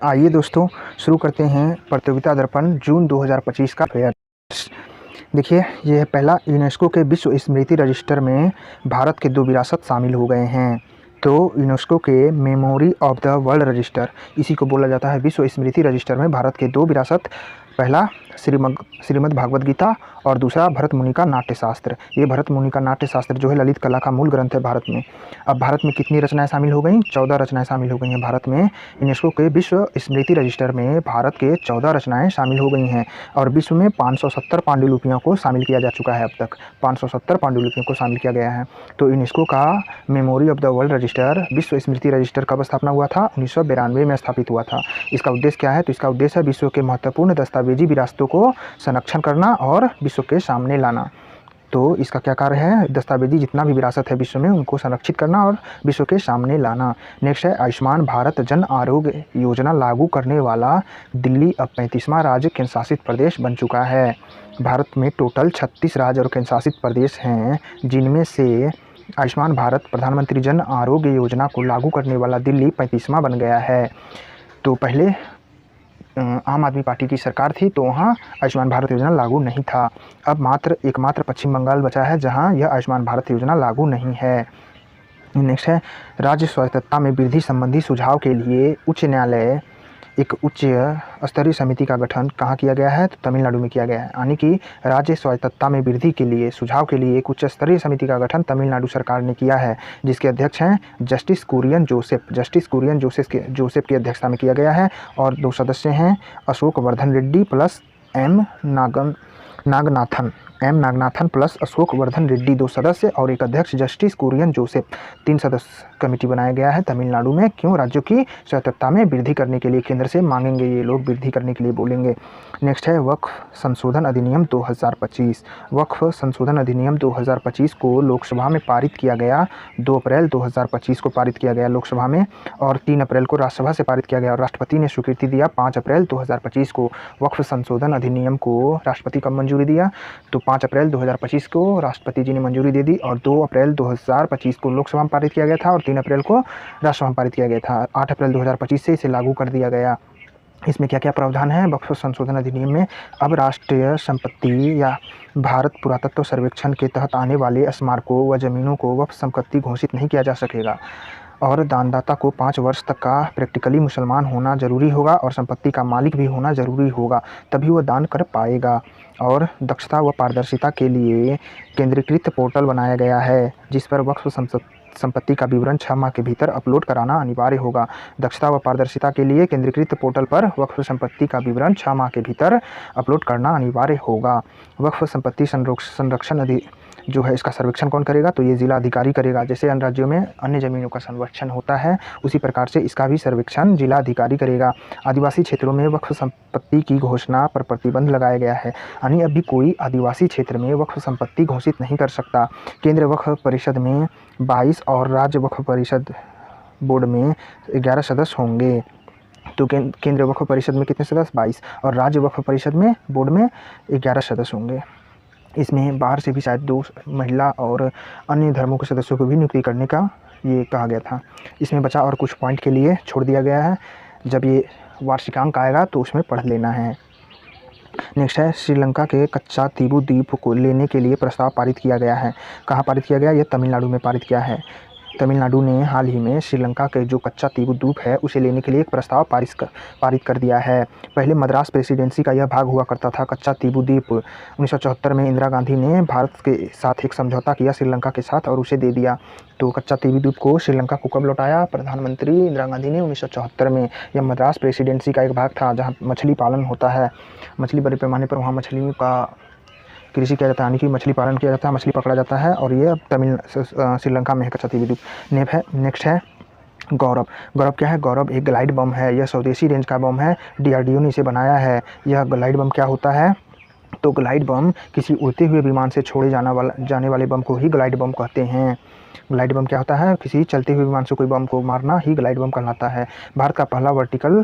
आइए दोस्तों, शुरू करते हैं प्रतियोगिता दर्पण जून 2025 का फेयर। देखिए, यह पहला यूनेस्को के विश्व स्मृति रजिस्टर में भारत के 2 विरासत शामिल हो गए हैं। तो यूनेस्को के memory of the world register, इसी को बोला जाता है विश्व स्मृति रजिस्टर में भारत के 2 विरासत, पहला श्रीमद् भागवत गीता और दूसरा भरत मुनि का नाट्यशास्त्र। ये भरत मुनि का नाट्यशास्त्र जो है ललित कला का मूल ग्रंथ है भारत में। अब भारत में कितनी रचनाएं शामिल हो गई? 14 रचनाएं शामिल हो गई हैं भारत में। यूनेस्को के विश्व स्मृति रजिस्टर में भारत के 14 रचनाएं शामिल हो गई हैं और विश्व में 570 पांडुलिपियों को शामिल किया जा चुका है। अब तक 570 पांडुलिपियों को शामिल किया गया है। तो यूनेस्को का memory of the world register, विश्व स्मृति रजिस्टर कब स्थापना हुआ था? 1992 में स्थापित हुआ था। इसका उद्देश्य क्या है? तो इसका उद्देश्य है विश्व के महत्वपूर्ण दस्तावेजी विरासतों को संरक्षण करना और विश्व के सामने लाना। तो इसका क्या कार्य है? दस्तावेजी जितना भी विरासत है विश्व में उनको संरक्षित करना और विश्व के सामने लाना। नेक्स्ट है आयुष्मान भारत जन आरोग्य योजना लागू करने वाला दिल्ली अब 35वां राज्य केंद्र शासित प्रदेश बन चुका है। भारत में टोटल 36 राज्य और केंद्र शासित प्रदेश हैं, जिनमें से आयुष्मान भारत प्रधानमंत्री जन आरोग्य योजना को लागू करने वाला दिल्ली 35वां बन गया है। तो पहले आम आदमी पार्टी की सरकार थी तो वहाँ आयुष्मान भारत योजना लागू नहीं था। अब एकमात्र पश्चिम बंगाल बचा है जहाँ यह आयुष्मान भारत योजना लागू नहीं है। नेक्स्ट है राज्य स्वायत्तता में वृद्धि संबंधी सुझाव के लिए उच्च न्यायालय एक उच्च स्तरीय समिति का गठन कहाँ किया गया है? तो तमिलनाडु में किया गया है। यानी कि राज्य स्वायत्तता में वृद्धि के लिए सुझाव के लिए एक उच्च स्तरीय समिति का गठन तमिलनाडु सरकार ने किया है, जिसके अध्यक्ष हैं जस्टिस कुरियन जोसेफ। जस्टिस कुरियन जोसेफ की अध्यक्षता में किया गया है और 2 सदस्य हैं Ashok Vardhan Reddy plus M Naganathan plus Ashok Vardhan Reddy 2 सदस्य और एक अध्यक्ष जस्टिस कुरियन जोसेफ। 3 सदस्य कमेटी बनाया गया है तमिलनाडु में। क्यों? राज्यों की स्वायत्तता में वृद्धि करने के लिए केंद्र से मांगेंगे ये लोग, वृद्धि करने के लिए बोलेंगे। नेक्स्ट है वक्फ संशोधन अधिनियम 2025। वक्फ संशोधन अधिनियम 2025 को लोकसभा में पारित किया गया। 2 अप्रैल 2025 को पारित किया गया लोकसभा में और 3 अप्रैल को राज्यसभा से पारित किया गया और राष्ट्रपति ने स्वीकृति दिया 5 अप्रैल 2025 को। वक्फ संशोधन अधिनियम को राष्ट्रपति कब मंजूरी दिया? तो 5 अप्रैल 2025 को राष्ट्रपति जी ने मंजूरी दे दी और 2 अप्रैल 2025 को लोकसभा में पारित किया गया था और 3 अप्रैल को राज्यसभा में पारित किया गया था। 8 अप्रैल 2025 से इसे लागू कर दिया गया। इसमें क्या क्या प्रावधान है वक्फ संशोधन अधिनियम में? अब राष्ट्रीय संपत्ति या भारत पुरातत्व सर्वेक्षण के तहत आने वाले स्मारकों व जमीनों को वक्फ संपत्ति घोषित नहीं किया जा सकेगा और दानदाता को 5 वर्ष तक का प्रैक्टिकली मुसलमान होना जरूरी होगा और संपत्ति का मालिक भी होना जरूरी होगा, तभी वह दान कर पाएगा। और दक्षता व पारदर्शिता के लिए केंद्रीकृत पोर्टल बनाया गया है जिस पर वक्फ संपत्ति का विवरण 6 माह के भीतर अपलोड कराना अनिवार्य होगा। दक्षता व पारदर्शिता के लिए केंद्रीकृत पोर्टल पर वक्फ संपत्ति का विवरण 6 माह के भीतर अपलोड करना अनिवार्य होगा। वक्फ संपत्ति संरक्षण जो है इसका सर्वेक्षण कौन करेगा? तो ये जिला अधिकारी करेगा। जैसे अन्य राज्यों में अन्य ज़मीनों का संरक्षण होता है उसी प्रकार से इसका भी सर्वेक्षण जिला अधिकारी करेगा। आदिवासी क्षेत्रों में वक्फ संपत्ति की घोषणा पर प्रतिबंध लगाया गया है, यानी अभी कोई आदिवासी क्षेत्र में वक्फ संपत्ति घोषित नहीं कर सकता। केंद्रीय वक्फ परिषद में 22 और राज्य वक्फ परिषद बोर्ड में 11 सदस्य होंगे। तो केंद्रीय वक्फ परिषद में कितने सदस्य? 22 और राज्य वक्फ परिषद में बोर्ड में 11 सदस्य होंगे। इसमें बाहर से भी शायद 2 महिला और अन्य धर्मों के सदस्यों को भी नियुक्ति करने का ये कहा गया था। इसमें बचा और कुछ पॉइंट के लिए छोड़ दिया गया है, जब ये वार्षिकांक आएगा तो उसमें पढ़ लेना है। नेक्स्ट है श्रीलंका के कच्चा तीबू द्वीप को लेने के लिए प्रस्ताव पारित किया गया है। कहाँ पारित किया गया? यह तमिलनाडु में पारित किया है। तमिलनाडु ने हाल ही में श्रीलंका के जो कच्चा तीबू द्वीप है उसे लेने के लिए एक प्रस्ताव पारित कर दिया है। पहले मद्रास प्रेसिडेंसी का यह भाग हुआ करता था कच्चा तीबू द्वीप। 1974 में इंदिरा गांधी ने भारत के साथ एक समझौता किया श्रीलंका के साथ और उसे दे दिया। तो कच्चा तीबू द्वीप को श्रीलंका को कब लौटाया? प्रधानमंत्री इंदिरा गांधी ने 1974 में। यह मद्रास प्रेसिडेंसी का एक भाग था जहाँ मछली पालन होता है। मछली बड़े पैमाने पर वहाँ मछलियों का कृषि किया जाता है, यानी कि मछली पालन किया जाता है, मछली पकड़ा जाता है और ये श्रीलंका में है कच्चा तीबू द्वीप। नेक्स्ट है गौरव। गौरव क्या है? गौरव एक ग्लाइड बम है। यह स्वदेशी रेंज का बम है, DRDO ने इसे बनाया है। यह ग्लाइड बम क्या होता है? तो ग्लाइड बम किसी उड़ते हुए विमान से छोड़े जाने वाले बम को ही ग्लाइड बम कहते हैं। ग्लाइड बम क्या होता है? किसी चलते हुए विमान से कोई बम को मारना ही ग्लाइड बम कहलाता है। भारत का पहला वर्टिकल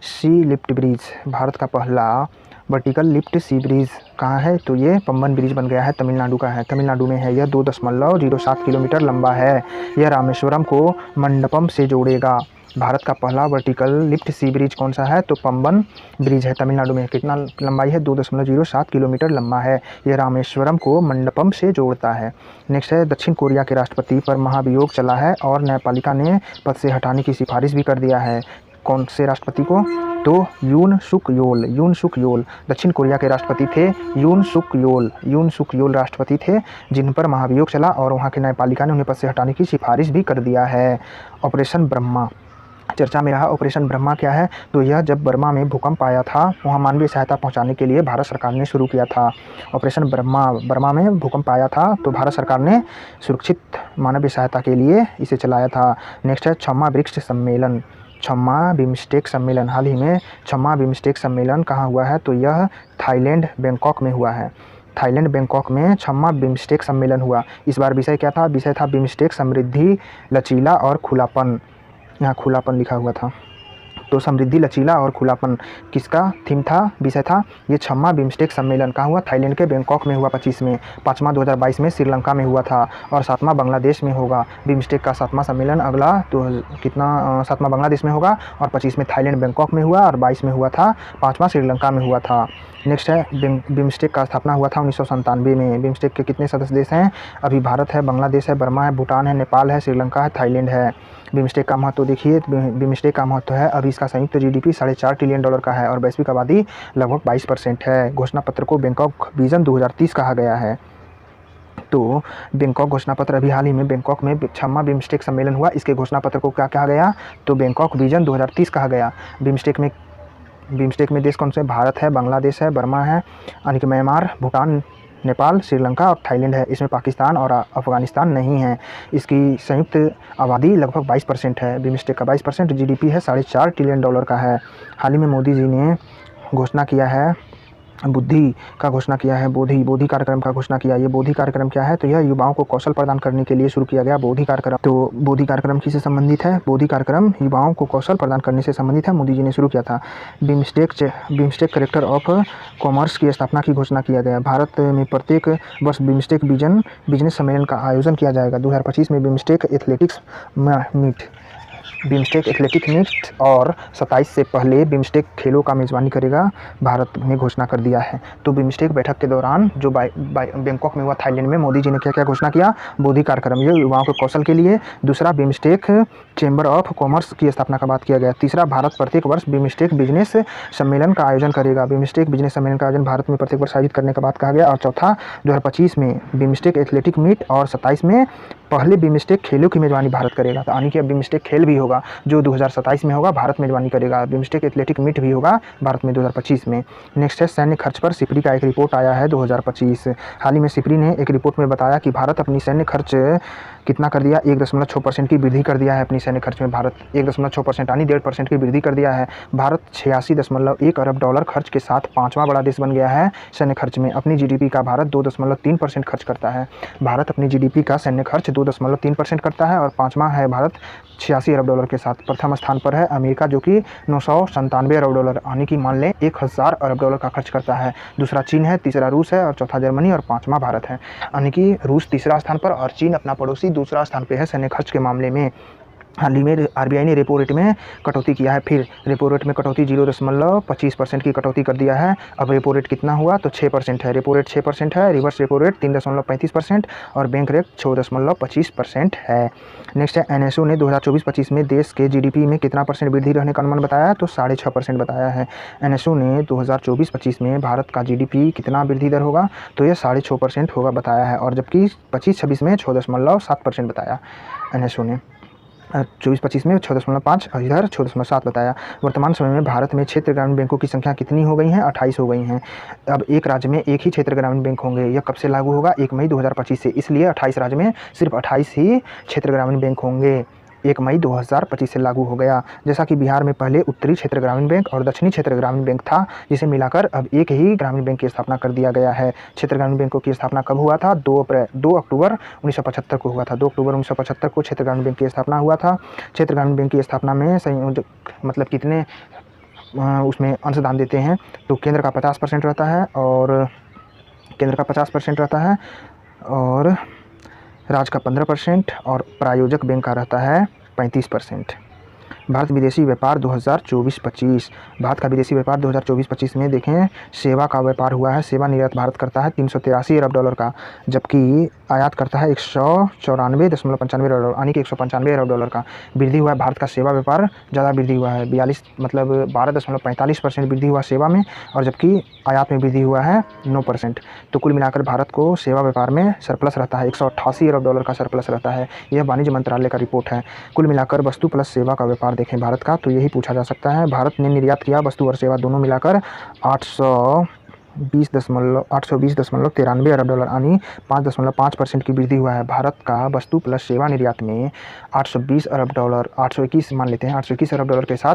सी लिफ्ट ब्रिज, भारत का पहला वर्टिकल लिफ्ट सी ब्रिज कहाँ है? तो ये पम्बन ब्रिज बन गया है, तमिलनाडु का है, तमिलनाडु में है। यह 2.07 किलोमीटर लंबा है। यह रामेश्वरम को मंडपम से जोड़ेगा। भारत का पहला वर्टिकल लिफ्ट सी ब्रिज कौन सा है? तो पंबन ब्रिज है तमिलनाडु में। कितना लंबाई है? 2.07 किलोमीटर लंबा है। ये रामेश्वरम को मंडपम से जोड़ता है। नेक्स्ट है, दक्षिण कोरिया के राष्ट्रपति पर महाभियोग चला है और न्यायपालिका ने पद से हटाने की सिफारिश भी कर दिया है। कौन से राष्ट्रपति को? तो यून सुक योल दक्षिण कोरिया के राष्ट्रपति थे। यून सुक योल राष्ट्रपति थे जिन पर महाभियोग चला और वहाँ के न्यायपालिका ने उन्हें पद से हटाने की सिफारिश भी कर दिया है। ऑपरेशन ब्रह्मा चर्चा में रहा। ऑपरेशन ब्रह्मा क्या है? तो यह जब बर्मा में भूकंप आया था, वहाँ मानवीय सहायता पहुँचाने के लिए भारत सरकार ने शुरू किया था। ऑपरेशन बर्मा में भूकंप आया था तो भारत सरकार ने सुरक्षित मानवीय सहायता के लिए इसे चलाया था। नेक्स्ट है, छम्मा ब्रिक्स सम्मेलन, छम्मा बिम्स्टेक सम्मेलन। हाल ही में छम्मा बिम्स्टेक सम्मेलन कहाँ हुआ है? तो यह थाईलैंड बैंकॉक में हुआ है। थाईलैंड बैंकॉक में छम्मा बिम्स्टेक सम्मेलन हुआ। इस बार विषय क्या था? विषय था बिम्स्टेक, समृद्धि, लचीला और खुलापन। यहाँ खुलापन लिखा हुआ था। तो समृद्धि, लचीला और खुलापन किसका थीम था, विषय था? ये छम्मा बिम्स्टेक सम्मेलन कहाँ हुआ? थाईलैंड के बैंकॉक में हुआ 25 में। 5वां 2022 में श्रीलंका में हुआ था और 7वां बांग्लादेश में होगा। बिम्स्टेक का 7वां सम्मेलन अगला तो कितना 7वां बांग्लादेश में होगा और 25 में थाईलैंड बैंकॉक में हुआ और 22 में हुआ था। 5वां श्रीलंका में हुआ था। नेक्स्ट है, बिम्स्टेक का स्थापना हुआ था 1997 में। बिम्स्टेक के कितने सदस्य देश हैं? अभी भारत है, बांग्लादेश है, बर्मा है, भूटान है, नेपाल है, श्रीलंका है, थाईलैंड है। बिम्स्टेक का महत्व देखिए, बिम्स्टेक का महत्व है अभी इसका संयुक्त जीडीपी $4.5 ट्रिलियन का है और वैश्विक आबादी लगभग 22% है। घोषणा पत्र को बैंकॉक विजन 2030 कहा गया है। तो बैंकॉक घोषणा पत्र अभी हाल ही में बैंकॉक में छम्मा बिम्स्टेक सम्मेलन हुआ, इसके घोषणा पत्र को क्या कहा गया? तो बैंकॉक विजन 2030 कहा गया। बिम्स्टेक में देश कौन से? भारत है, बांग्लादेश है, बर्मा है, यानी कि म्यांमार, भूटान, नेपाल, श्रीलंका और थाईलैंड है। इसमें पाकिस्तान और अफगानिस्तान नहीं है। इसकी संयुक्त आबादी लगभग 22% है। बिम्स्टेक का 22%, जीडीपी है $4.5 ट्रिलियन का है। हाल ही में मोदी जी ने घोषणा किया है बोधि कार्यक्रम का घोषणा किया। ये बोधि कार्यक्रम क्या है? तो यह युवाओं को कौशल प्रदान करने के लिए शुरू किया गया बोधि कार्यक्रम। तो बोधि कार्यक्रम किससे संबंधित है? बोधि कार्यक्रम युवाओं को कौशल प्रदान करने से संबंधित है, मोदी जी ने शुरू किया था। बिम्स्टेक करेक्टर ऑफ कॉमर्स की स्थापना की घोषणा किया गया। भारत में प्रत्येक वर्ष बिम्स्टेक बिजनेस सम्मेलन का आयोजन किया जाएगा। 2025 में बिम्स्टेक एथलेटिक मीट और 27 से पहले बिम्स्टेक खेलों का मेज़बानी करेगा, भारत ने घोषणा कर दिया है। तो बिम्स्टेक बैठक के दौरान जो बैंकॉक में हुआ थाईलैंड में, मोदी जी ने क्या क्या घोषणा किया? बोधि कार्यक्रम, ये युवाओं के कौशल के लिए। दूसरा, बिम्स्टेक चैम्बर ऑफ कॉमर्स की स्थापना का बात किया गया। तीसरा, भारत प्रत्येक वर्ष बिम्स्टेक बिजनेस सम्मेलन का आयोजन करेगा। बिम्स्टेक बिजनेस सम्मेलन का आयोजन भारत में प्रत्येक वर्ष आयोजित करने का बात कहा गया। और चौथा, 2025 में बिम्स्टेक एथलेटिक मीट और 27 में पहले बिम्स्टेक खेलों की मेज़बानी भारत करेगा। तो यानी कि अब बिम्स्टेक खेल भी होगा जो 2027 में होगा, भारत मेज़बानी करेगा। बिम्स्टेक एथलेटिक मीट भी होगा भारत में 2025 में। नेक्स्ट है, सैन्य खर्च पर सिपरी का एक रिपोर्ट आया है 2025। हाल ही में सिपरी ने एक रिपोर्ट में बताया कि भारत अपनी सैन्य खर्च कितना कर दिया? 1.6% की वृद्धि कर दिया है अपनी सैन्य खर्च में। भारत 1.6% यानी 1.5% की वृद्धि कर दिया है। भारत $86.1 अरब खर्च के साथ 5वां बड़ा देश बन गया है सैन्य खर्च में। अपनी जीडीपी का भारत 2.3% खर्च करता है। भारत अपनी जीडीपी का सैन्य खर्च 2.3% करता है और 5वां है भारत $86 अरब के साथ। प्रथम स्थान पर है अमेरिका जो कि $997 अरब यानी कि मान लें 1000 अरब का खर्च करता है। दूसरा चीन है, तीसरा रूस है और चौथा जर्मनी और 5वां भारत है। यानी कि रूस तीसरा स्थान पर और चीन अपना पड़ोसी दूसरा स्थान पे है सैन्य खर्च के मामले में। हाल ही में आरबीआई ने रेपो रेट में कटौती किया है। फिर रेपो रेट में कटौती 0.25% की कटौती कर दिया है। अब रेपो रेट कितना हुआ? तो 6% है। रेपो रेट 6% है। रिवर्स रेपो रेट 3.35% और बैंक रेट 6.25% है। नेक्स्ट है, एनएसओ ने 2024-25 में देश के जीडीपी में कितना परसेंट वृद्धि रहने का अनुमान बताया? तो 6.5% बताया है। एनएसओ ने 2024-25 में भारत का जीडीपी कितना वृद्धि दर होगा? तो यह 6.5% होगा बताया है और जबकि 25-26 में 6.7% बताया एनएसओ ने। 24-25 में 6.5 और इधर 6.7 बताया। वर्तमान समय में भारत में क्षेत्र ग्रामीण बैंकों की संख्या कितनी हो गई है? 28 हो गई हैं। अब एक राज्य में एक ही क्षेत्र ग्रामीण बैंक होंगे। यह कब से लागू होगा? 1 मई 2025 से। इसलिए 28 राज्य में सिर्फ 28 ही क्षेत्र ग्रामीण बैंक होंगे। 1 मई 2025 से लागू हो गया। जैसा कि बिहार में पहले उत्तरी क्षेत्र ग्रामीण बैंक और दक्षिणी क्षेत्र ग्रामीण बैंक था, जिसे मिलाकर अब एक ही ग्रामीण बैंक की स्थापना कर दिया गया है। क्षेत्र ग्रामीण बैंकों की स्थापना कब हुआ था? 2 अक्टूबर 1975 को हुआ था। 2 अक्टूबर 1975 को क्षेत्र ग्रामीण बैंक की स्थापना हुआ था। क्षेत्र ग्रामीण बैंक की स्थापना में संयोजक मतलब कितने उसमें अंशदान देते हैं? तो केंद्र का 50% रहता है और राज्य का 15% और प्रायोजक बैंक का रहता है 35%। भारत विदेशी व्यापार 2024-25। भारत का विदेशी व्यापार 2024-25 में देखें, सेवा का व्यापार हुआ है। सेवा निर्यात भारत करता है 383 अरब डॉलर का, जबकि आयात करता है 194.95 अरब डॉलर, यानी कि 195 अरब डॉलर का। वृद्धि हुआ है भारत का सेवा व्यापार, ज़्यादा वृद्धि हुआ है 12.45% वृद्धि हुआ सेवा में, और जबकि आयात में वृद्धि हुआ है 9%। तो कुल मिलाकर भारत को सेवा व्यापार में सरप्लस रहता है, 188 अरब डॉलर का सरप्लस रहता है। यह वाणिज्य मंत्रालय का रिपोर्ट है। कुल मिलाकर वस्तु प्लस सेवा का व्यापार देखें भारत का, तो यही पूछा जा सकता है। भारत ने निर्यात किया वस्तु और सेवा दोनों मिलाकर 820.93 अरब डॉलर, यानी 5.5% की वृद्धि हुआ है। भारत का वस्तु प्लस सेवा निर्यात में 820 अरब डॉलर, 821 मान लेते हैं, 821 अरब डॉलर के साथ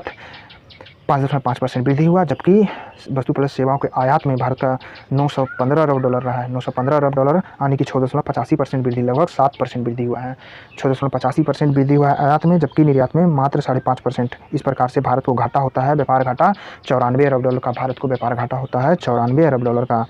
5.5% वृद्धि हुआ, जबकि वस्तु प्लस सेवाओं के आयात में भारत का 915 अरब डॉलर रहा है। 915 अरब डॉलर, यानी कि 6.85% वृद्धि, लगभग 7% वृद्धि हुआ है। 6.85% वृद्धि हुआ है आयात में, जबकि निर्यात में मात्र 5.5%। इस प्रकार से भारत को घाटा होता है, व्यापार घाटा 94 अरब डॉलर का। भारत को व्यापार घाटा होता है 94 अरब डॉलर का।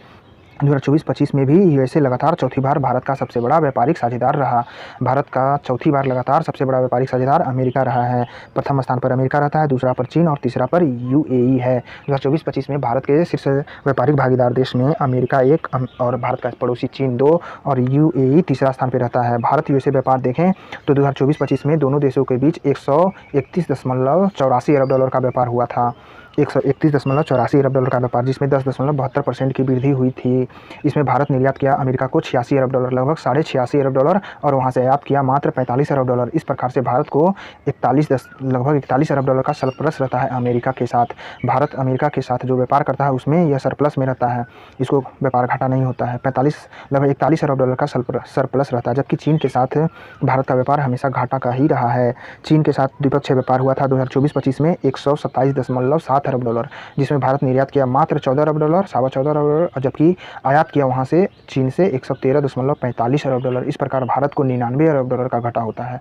2024-25 में भी यूएसए लगातार चौथी बार भारत का सबसे बड़ा व्यापारिक साझेदार रहा। भारत का चौथी बार लगातार सबसे बड़ा व्यापारिक साझेदार अमेरिका रहा है। प्रथम स्थान पर अमेरिका रहता है, दूसरा पर चीन और तीसरा पर यूएई है। 2024-25 में भारत के शीर्ष व्यापारिक भागीदार देश में अमेरिका 1 और भारत का पड़ोसी चीन 2 और यूएई तीसरा स्थान पर रहता है। भारत यूएसए व्यापार देखें तो 2024-25 में दोनों देशों के बीच 131.84 अरब डॉलर का व्यापार हुआ था। 131.84 अरब डॉलर का व्यापार, जिसमें 10.72% की वृद्धि हुई थी। इसमें भारत निर्यात किया अमेरिका को 86 अरब डॉलर, लगभग 86.5 अरब डॉलर, और वहां से आयात किया मात्र 45 अरब डॉलर। इस प्रकार से भारत को लगभग 41 अरब डॉलर का सरप्लस रहता है अमेरिका के साथ। भारत अमेरिका के साथ जो व्यापार करता है उसमें यह सरप्लस में रहता है, इसको व्यापार घाटा नहीं होता है। लगभग 41 अरब डॉलर का सरप्लस रहता है, जबकि चीन के साथ भारत का व्यापार हमेशा घाटा का ही रहा है। चीन के साथ द्विपक्षीय व्यापार हुआ था 2024-25 में 127.7 अरब डॉलर, जिसमें भारत निर्यात किया मात्र 14 अरब डॉलर, 14.25 अरब डॉलर, जबकि आयात किया वहां से चीन से 113.45 अरब डॉलर। इस प्रकार भारत को 99 अरब डॉलर का घाटा होता है,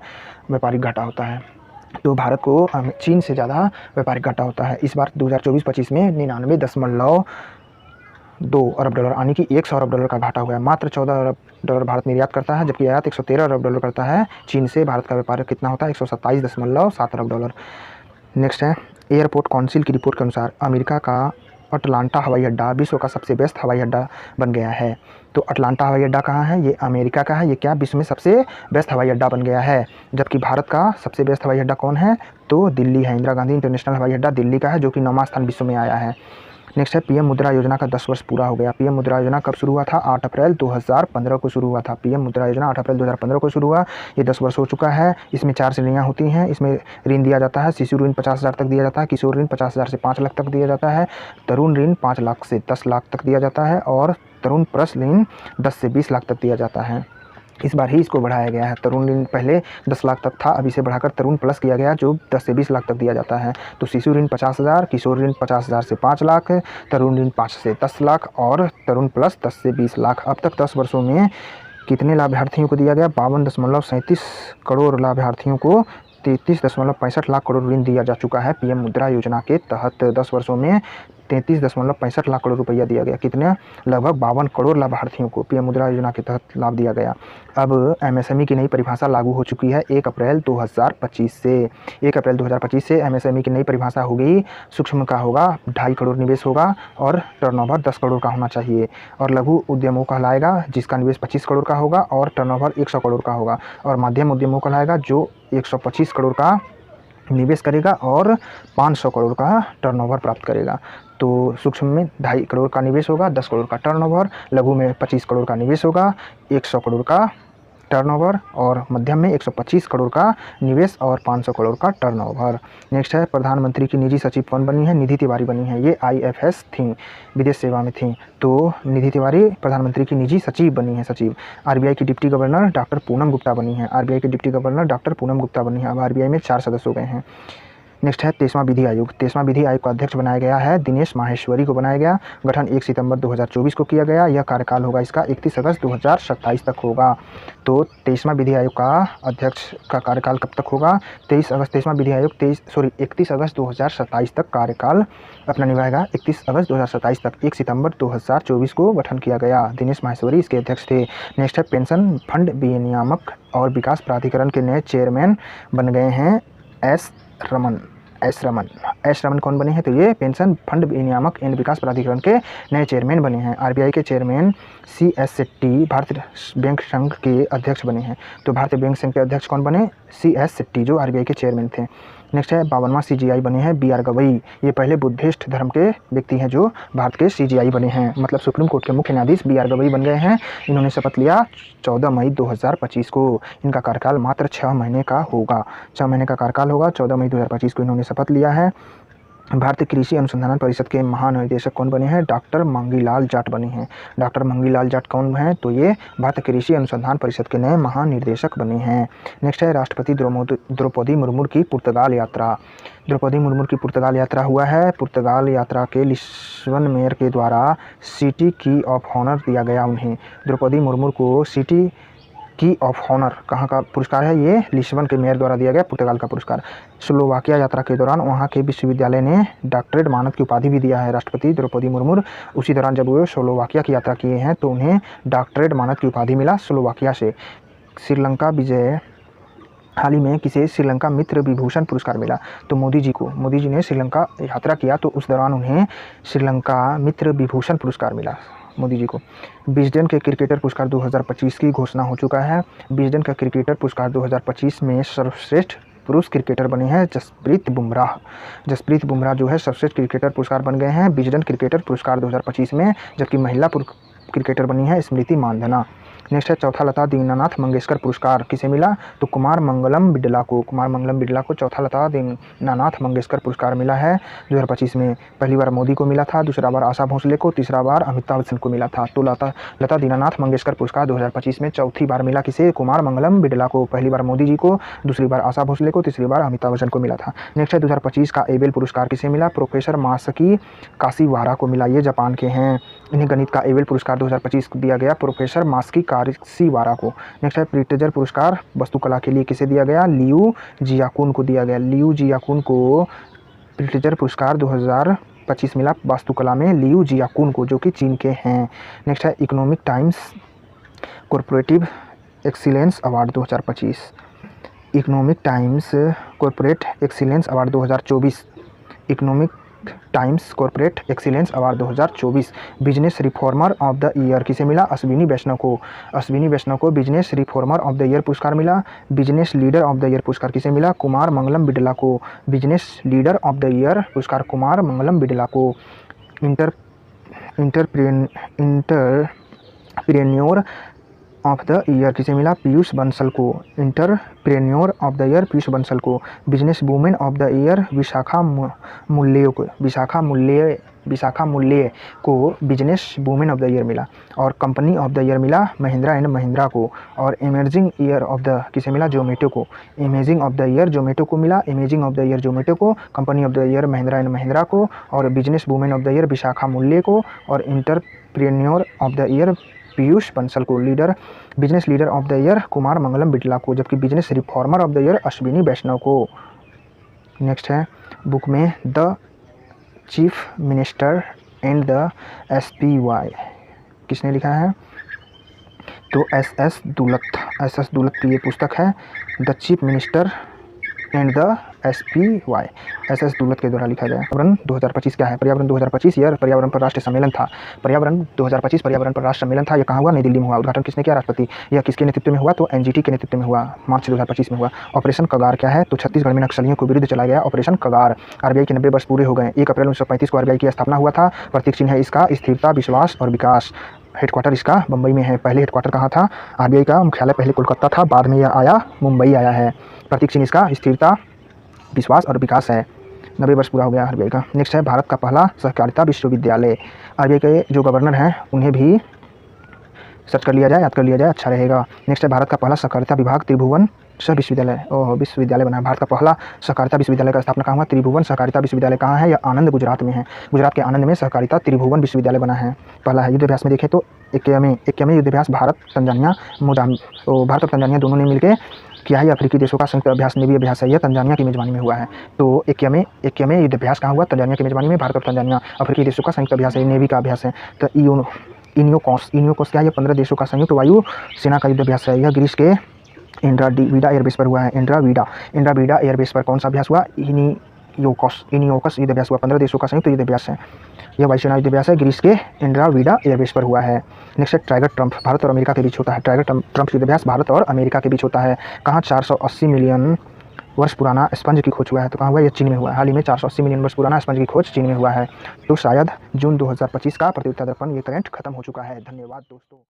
व्यापारिक घाटा होता है। तो भारत को चीन से ज़्यादा व्यापारिक घाटा होता है। इस बार 2024-25 में 99.2 अरब डॉलर, यानी कि 100 अरब डॉलर का घाटा हुआ है। मात्र 14 अरब डॉलर भारत निर्यात करता है, जबकि आयात 113 अरब डॉलर करता है। चीन से भारत का व्यापार कितना होता है? 127.7 अरब डॉलर। नेक्स्ट है एयरपोर्ट काउंसिल की रिपोर्ट के अनुसार अमेरिका का अटलांटा हवाई अड्डा विश्व का सबसे बेस्ट हवाई अड्डा बन गया है। तो अटलांटा हवाई अड्डा कहाँ है? ये अमेरिका का है। ये क्या विश्व में सबसे बेस्ट हवाई अड्डा बन गया है। जबकि भारत का सबसे बेस्ट हवाई अड्डा कौन है? तो दिल्ली है। इंदिरा गांधी इंटरनेशनल हवाई अड्डा दिल्ली का है, जो कि 9वां स्थान विश्व में आया है। नेक्स्ट है पीएम मुद्रा योजना का 10 वर्ष पूरा हो गया। पीएम मुद्रा योजना कब शुरू हुआ था? 8 अप्रैल 2015 को शुरू हुआ था। पीएम मुद्रा योजना 8 अप्रैल 2015 को शुरू हुआ। ये 10 वर्ष हो चुका है। इसमें 4 श्रेणियाँ होती हैं। इसमें ऋण दिया जाता है। शिशु ऋण 50,000 तक दिया जाता है, किशोर ऋण 50,000 से 5 लाख तक दिया जाता है, तरुण ऋण 5 लाख से 10 लाख तक दिया जाता है, और तरुण प्लस ऋण 10 से 20 लाख तक दिया जाता है। इस बार ही इसको बढ़ाया गया है। तरुण ऋण पहले 10 लाख तक था, अब इसे बढ़ाकर तरुण प्लस किया गया, जो 10 से 20 लाख तक दिया जाता है। तो शिशु ऋण 50,000, किशोर ऋण 50,000 से 5 लाख, तरुण ऋण 5 से 10 लाख और तरुण प्लस 10 से 20 लाख। अब तक 10 वर्षों में कितने लाभार्थियों को दिया गया? 52.37 करोड़ लाभार्थियों को 33.65 लाख करोड़ ऋण दिया जा चुका है। पीएम मुद्रा योजना के तहत 10 वर्षों में 33.65 लाख करोड़ रुपया दिया गया। कितने? लगभग 52 करोड़ लाभार्थियों को पीएम मुद्रा योजना के तहत लाभ दिया गया। अब एमएसएमई की नई परिभाषा लागू हो चुकी है 1 अप्रैल 2025 से। 1 अप्रैल 2025 से एमएसएमई की नई परिभाषा हो गई। सूक्ष्म का होगा 2.5 करोड़ निवेश होगा और टर्नओवर 10 करोड़ का होना चाहिए, और लघु उद्यमों कहलाएगा जिसका निवेश 25 करोड़ का होगा और टर्नओवर 100 करोड़ का होगा, और मध्यम उद्यमों कहलाएगा जो 125 करोड़ का निवेश करेगा और 500 करोड़ का टर्नओवर प्राप्त करेगा। तो सूक्ष्म में 2.5 करोड़ का निवेश होगा, 10 करोड़ का टर्नओवर, लघु में 25 करोड़ का निवेश होगा, 100 करोड़ का टर्नओवर, और मध्यम में 125 करोड़ का निवेश और 500 करोड़ का टर्नओवर। नेक्स्ट है प्रधानमंत्री की निजी सचिव कौन बनी है? निधि तिवारी बनी है। ये IFS थी, विदेश सेवा में थी, तो निधि तिवारी प्रधानमंत्री की निजी सचिव बनी है। सचिव। RBI की deputy governor doctor Poonam Gupta बनी है। RBI की deputy governor doctor Poonam Gupta बनी है। अब RBI में 4 सदस्य हो गए हैं। नेक्स्ट है 23वां विधि आयोग। 23वां विधि आयोग का अध्यक्ष बनाया गया है दिनेश माहेश्वरी को बनाया गया। गठन 1 सितंबर 2024 को किया गया। यह कार्यकाल होगा इसका 31 अगस्त 2027 तक होगा। तो 23वां विधि आयोग का अध्यक्ष का कार्यकाल कब तक होगा? 23वां विधि आयोग 31 अगस्त 2027 तक कार्यकाल अपना निभाएगा। 31 अगस्त 2027 तक। 1 सितंबर 2024 को गठन किया गया। दिनेश माहेश्वरी इसके अध्यक्ष थे। नेक्स्ट है पेंशन फंड विनियामक और विकास प्राधिकरण के नए चेयरमैन बन गए हैं एस रमन कौन बने हैं? तो ये पेंशन फंड विनियामक एवं विकास प्राधिकरण के नए चेयरमैन बने हैं। आरबीआई के चेयरमैन CS शेट्टी भारतीय बैंक संघ के अध्यक्ष बने हैं। तो भारतीय बैंक संघ के अध्यक्ष कौन बने? CS शेट्टी, जो आरबीआई के चेयरमैन थे। नेक्स्ट है 52वां CGI बने हैं BR गवई। ये पहले बुद्धिस्ट धर्म के व्यक्ति हैं जो भारत के CGI बने हैं, मतलब सुप्रीम कोर्ट के मुख्य न्यायाधीश BR गवई बन गए हैं। इन्होंने शपथ लिया 14 मई 2025 को। इनका कार्यकाल मात्र 6 महीने का होगा। 6 महीने का कार्यकाल होगा। 14 मई 2025 को इन्होंने शपथ लिया है। भारतीय कृषि अनुसंधान परिषद के महानिदेशक कौन बने हैं? डॉक्टर मंगीलाल जाट बने हैं। डॉक्टर मंगीलाल जाट कौन हैं? तो ये भारतीय कृषि अनुसंधान परिषद के नए महानिदेशक बने हैं। नेक्स्ट है राष्ट्रपति द्रौपदी मुर्मू की पुर्तगाल यात्रा। द्रौपदी मुर्मू की पुर्तगाल यात्रा हुआ है। पुर्तगाल यात्रा के लिस्बन मेयर के द्वारा सिटी की ऑफ ऑनर दिया गया उन्हें। द्रौपदी मुर्मू को सिटी की ऑफ ऑनर कहाँ का पुरस्कार है? ये लिस्बन के मेयर द्वारा दिया गया पुर्तगाल का पुरस्कार। स्लोवाकिया यात्रा के दौरान वहाँ के विश्वविद्यालय ने डॉक्टरेट मानद की उपाधि भी दिया है राष्ट्रपति द्रौपदी मुर्मू। उसी दौरान जब वो स्लोवाकिया की यात्रा किए हैं तो उन्हें डॉक्टरेट मानद की उपाधि मिला स्लोवाकिया से। श्रीलंका विजय हाल ही में किसे श्रीलंका मित्र विभूषण पुरस्कार मिला? तो मोदी जी को। मोदी जी ने श्रीलंका यात्रा किया तो उस दौरान उन्हें श्रीलंका मित्र विभूषण पुरस्कार मिला मोदी जी को। विजडन के क्रिकेटर पुरस्कार 2025 की घोषणा हो चुका है। विजडन का क्रिकेटर पुरस्कार 2025 में सर्वश्रेष्ठ पुरुष क्रिकेटर बने हैं जसप्रीत बुमराह। जसप्रीत बुमराह जो है सर्वश्रेष्ठ क्रिकेटर पुरस्कार बन गए हैं विजडन क्रिकेटर पुरस्कार 2025 में, जबकि महिला क्रिकेटर बनी है स्मृति मानधना। नेक्स्ट है चौथा लता दीनानाथ मंगेशकर पुरस्कार किसे मिला? तो कुमार मंगलम बिड़ला को। कुमार मंगलम बिड़ला को चौथा लता दीनानाथ मंगेशकर पुरस्कार मिला है 2025 में। पहली बार मोदी को मिला था, दूसरा बार आशा भोसले को, तीसरा बार अमिताभ बच्चन को मिला था। तो लता दीनानाथ मंगेशकर पुरस्कार 2025 में चौथी बार मिला किसे? कुमार मंगलम बिड़ला को। पहली बार मोदी जी को, दूसरी बार आशा भोसले को, तीसरी बार अमिताभ बच्चन को मिला था। नेक्स्ट है 2025 का एबेल पुरस्कार किसे मिला? प्रोफेसर मासकी काशीवारा को मिला। ये जापान के हैं। इन्हें गणित का एबेल पुरस्कार 2025 को दिया गया प्रोफेसर मासकी काशीवारा को। नेक्स्ट है प्रिट्जर पुरस्कार वास्तुकला के लिए किसे दिया गया? लियू जियाकुन को दिया गया। लियू जियाकुन को प्रिट्जर पुरस्कार 2025 मिला वास्तुकला में लियू जियाकुन को, जो कि चीन के हैं। नेक्स्ट है economic times corporative excellence award 2025। Economic times corporate excellence award 2024। Economic times corporate excellence award 2024। Business reformer of the year किसे मिला? अश्विनी वैष्णव को। अश्विनी वैष्णव को business reformer of the year पुरस्कार मिला। Business leader of the year पुरस्कार किसे मिला? कुमार मंगलम बिड़ला को। Business leader of the year पुरस्कार कुमार मंगलम बिड़ला को। इंटरप्रेन्योर ऑफ द ईयर किसे मिला? पीयूष बंसल को। Entrepreneur of the year Piyush Bansal को। Business women of the year Vishakha Mulye को business women of the year मिला। और कंपनी ऑफ द ईयर मिला महिंद्रा एंड महिंद्रा को। और इमर्जिंग ईयर ऑफ द किसे मिला? जोमेटो को। Imaging of the year Zomato को मिला। Imaging of the year Zomato को। Company of the year Mahindra and Mahindra को। और business women of the year Vishakha Mulye को। और entrepreneur of the year Piyush Bansal को। Business leader of the year Kumar Mangalam Birla को, जबकि business reformer of the year Ashwini Vaishnaw को। नेक्स्ट है बुक में the chief minister and the SPY किसने लिखा है? तो SS दुलत की ये पुस्तक है the chief minister and the SPY। SS Dulat के द्वारा लिखा गया। पर्यावरण 2025 क्या है? पर्यावरण 2025 यह पर्यावरण पर राष्ट्रीय सम्मेलन था। पर्यावरण 2025 पर्यावरण पर राष्ट्रीय सम्मेलन था। यह कहाँ हुआ? नई दिल्ली में हुआ। उद्घाटन किसने किया? राष्ट्रपति। यह किसके नेतृत्व में हुआ? तो NGT के नेतृत्व में हुआ। मार्च 2025 में हुआ। ऑपरेशन कगार क्या है? तो छत्तीसगढ़ में नक्सलियों के विरुद्ध चलाया गया ऑपरेशन कगार। RBI के 90 वर्ष पूरे हो गए। 1 अप्रैल 1935 को RBI की स्थापना हुआ था। प्रतीक चिन्ह है इसका स्थिरता, विश्वास और विकास। हेडक्वार्टर इसका मुंबई में है। पहले हेडक्वार्टर कहाँ था? RBI का मुख्यालय पहले कोलकाता था, बाद में यह आया मुंबई आया है। प्रतीक चिन्ह इसका स्थिरता, विश्वास और विकास है। 90 वर्ष पूरा हो गया RBI का। नेक्स्ट है भारत का पहला सहकारिता विश्वविद्यालय। RBI के जो गवर्नर हैं उन्हें भी सर्च कर लिया जाए, याद कर लिया जाए, अच्छा रहेगा। नेक्स्ट है भारत का पहला सहकारिता विभाग त्रिभुवन विश्वविद्यालय बना है। भारत का पहला सहकारिता विश्वविद्यालय का स्थापना कहाँ हुआ? त्रिभुवन सहकारिता विश्वविद्यालय कहाँ है? यह आनंद गुजरात में है। गुजरात के आनंद में सहकारिता त्रिभुवन विश्वविद्यालय बना है। पहला है। युद्धाभ्यास में देखें तो इक्यामी युद्धाभ्यास भारत और तंजानिया दोनों ने मिलकर किया है। अफ्रीकी देशों का संयुक्त अभ्यास नेवी अभ्यास है। यह तंजानिया की मेजबानी में हुआ है। तो इक्यामे युद्धाभ्यास कहाँ हुआ? तंजानिया की मेजबानी में। भारत और तंजानिया अफ्रीकी देशों का संयुक्त अभ्यास है, नेवी का अभ्यास है। तो इनियोकोस क्या है? 15 देशों का संयुक्त वायु सेना का युद्धाभ्यास है। यह ग्रीस के वीडा एयरबेस पर हुआ है। इंड्रा वीडा एयरबेस पर कौन सा अभ्यास हुआ? इनियोकस युद्ध अभ्यास हुआ। 15 देशों का संयुक्त युद्ध अभ्यास है। यह वायुसेना युद्ध अभ्यास है, ग्रीस के इंड्रा वीडा एयरबेस पर हुआ है। नेक्स्ट है ट्राइगर ट्रम्प, भारत और अमेरिका के बीच होता है। ट्राइगर ट्रम्प युद्ध अभ्यास भारत और अमेरिका के बीच होता है। कहाँ? 480 मिलियन वर्ष पुराना स्पंज की खोज हुआ है। तो कहाँ हुआ? यह चीन में हुआ है। हाल ही में 480 मिलियन वर्ष पुराना स्पंज की खोज चीन में हुआ है। तो शायद जून 2025 का प्रतियोगिता दर्पण ये करंट खत्म हो चुका है। धन्यवाद दोस्तों।